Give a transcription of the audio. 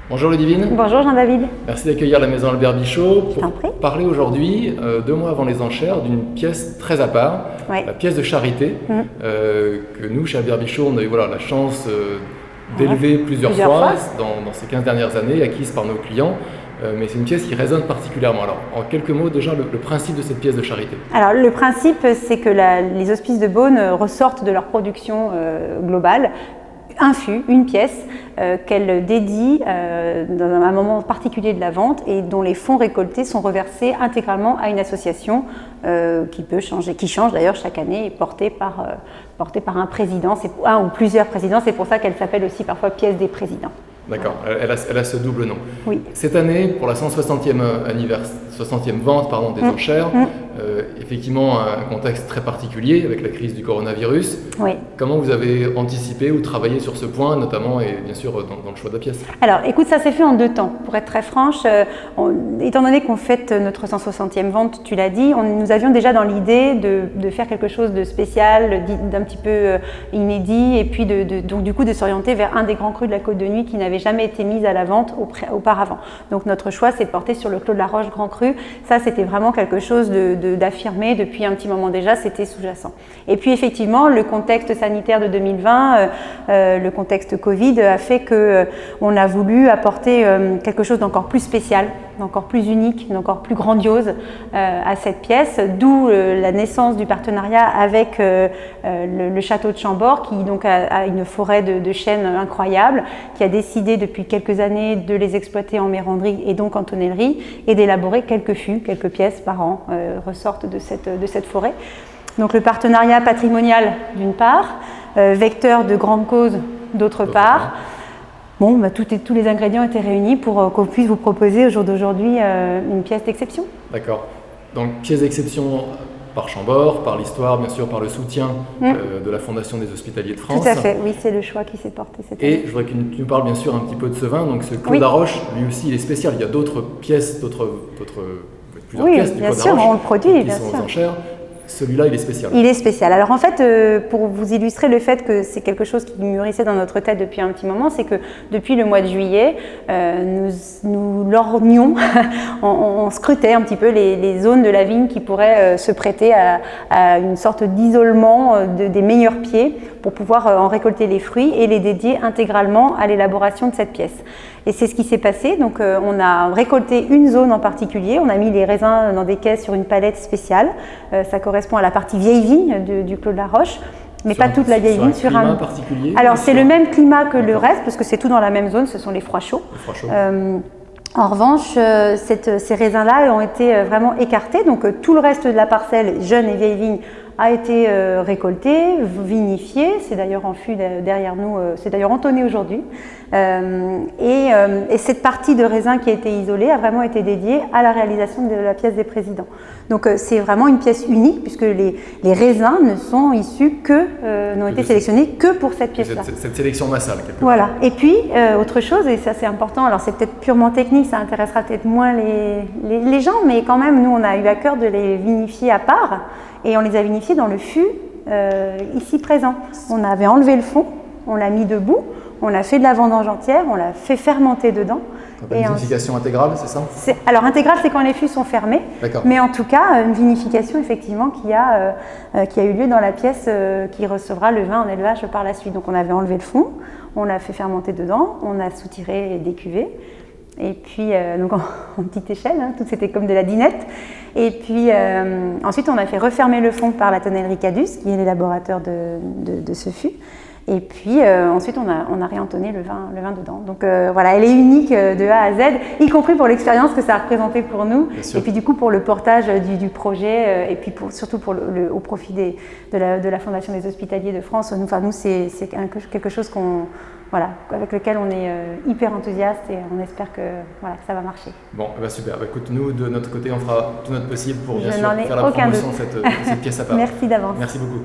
Bonjour Ludivine. Bonjour Jean-David. Merci d'accueillir la maison Albert Bichot Je t'en prie. pour parler aujourd'hui, 2 mois avant les enchères, d'une pièce très à part, Ouais. la pièce de charité, que nous, chez Albert Bichot, on a eu la chance d'élever plusieurs fois dans ces 15 dernières années, acquise par nos clients. Mais c'est une pièce qui résonne particulièrement. Alors, en quelques mots, déjà, le principe de cette pièce de charité. Alors, le principe, c'est que les hospices de Beaune ressortent de leur production globale un fût, une pièce qu'elles dédient dans un moment particulier de la vente et dont les fonds récoltés sont reversés intégralement à une association qui change d'ailleurs chaque année et portée par un président, un ou plusieurs présidents. C'est pour ça qu'elle s'appelle aussi parfois pièce des présidents. D'accord, elle a ce double nom. Oui. Cette année, pour la 160e vente des enchères, effectivement un contexte très particulier avec la crise du coronavirus. Oui. Comment vous avez anticipé ou travaillé sur ce point, notamment et bien sûr dans le choix de la pièce? Alors écoute, ça s'est fait en 2 temps. Pour être très franche, étant donné qu'on fête notre 160e vente, tu l'as dit, nous avions déjà dans l'idée de faire quelque chose de spécial, d'un petit peu inédit, et puis donc du coup de s'orienter vers un des grands crus de la Côte de Nuit qui n'avait jamais été mis à la vente auparavant. Donc notre choix s'est porté sur le Clos de la Roche Grand Cru. Ça, c'était vraiment quelque chose d'affirmé depuis un petit moment déjà, c'était sous-jacent. Et puis effectivement, le contexte sanitaire de 2020, le contexte Covid a fait qu'on a voulu apporter quelque chose d'encore plus spécial, d'encore plus unique, d'encore plus grandiose à cette pièce, d'où la naissance du partenariat avec le château de Chambord, qui donc a une forêt de chênes incroyable, qui a décidé depuis quelques années de les exploiter en méranderie et donc en tonnellerie et d'élaborer quelques fûts, quelques pièces par an ressortent de cette forêt. Donc le partenariat patrimonial d'une part, vecteur de grandes causes d'autre part. Bon, tous les ingrédients étaient réunis pour qu'on puisse vous proposer au jour d'aujourd'hui une pièce d'exception. D'accord. Donc pièce d'exception par Chambord, par l'histoire, bien sûr, par le soutien de la Fondation des Hospitaliers de France. Tout à fait, oui, c'est le choix qui s'est porté cette année. Et je voudrais que tu nous parles bien sûr un petit peu de ce vin. Donc ce Clos de la Roche, lui aussi, il est spécial. Il y a d'autres pièces, plusieurs pièces du Clos de la Roche. Oui, bien sûr, on le produit, bien sont sûr. aux enchères. Celui-là, il est spécial. Il est spécial. Alors en fait, pour vous illustrer le fait que c'est quelque chose qui mûrissait dans notre tête depuis un petit moment, c'est que depuis le mois de juillet, nous lorgnions, on scrutait un petit peu les zones de la vigne qui pourraient se prêter à une sorte d'isolement des meilleurs pieds pour pouvoir en récolter les fruits et les dédier intégralement à l'élaboration de cette pièce. Et c'est ce qui s'est passé. Donc on a récolté une zone en particulier, on a mis les raisins dans des caisses sur une palette spéciale. Ça correspond à la partie vieille vigne du Clos de la Roche, mais pas toute la vieille vigne. Sur un climat particulier? Alors c'est le même climat que le reste, parce que c'est tout dans la même zone, ce sont les froids chauds. Les froids chauds. En revanche, ces raisins-là ont été vraiment écartés, donc tout le reste de la parcelle, jeune et vieille vigne, a été récolté, vinifié, c'est d'ailleurs en fût derrière nous, c'est d'ailleurs entonné aujourd'hui. Et cette partie de raisin qui a été isolée a vraiment été dédiée à la réalisation de la pièce des présidents. Donc c'est vraiment une pièce unique puisque les raisins ne sont issus n'ont été sélectionnés que pour cette pièce-là. Cette sélection massale, quelque part. Voilà. Et puis, autre chose, et ça c'est important, alors c'est peut-être purement technique, ça intéressera peut-être moins les gens, mais quand même, nous on a eu à cœur de les vinifier à part. Et on les a vinifiés dans le fût ici présent. On avait enlevé le fond, on l'a mis debout, on a fait de la vendange entière, on l'a fait fermenter dedans. Une vinification intégrale, c'est ça? Alors intégrale, c'est quand les fûts sont fermés. Mais en tout cas, une vinification effectivement qui a eu lieu dans la pièce qui recevra le vin en élevage par la suite. Donc on avait enlevé le fond, on l'a fait fermenter dedans, on a soutiré des cuvées. Et puis, donc en petite échelle, tout c'était comme de la dinette. Et puis, ensuite, on a fait refermer le fond par la tonnellerie Cadus, qui est l'élaborateur de ce fût. Et puis, ensuite, on a réentonné le vin dedans. Donc, voilà, elle est unique de A à Z, y compris pour l'expérience que ça a représenté pour nous. Et puis, du coup, pour le portage du projet, et puis surtout au profit de la Fondation des Hospitaliers de France. Nous, c'est quelque chose avec lequel on est hyper enthousiaste et on espère que ça va marcher. Bon, super. Écoute, nous, de notre côté, on fera tout notre possible pour bien sûr faire la aucun promotion de cette pièce à part. Merci d'avance. Merci beaucoup.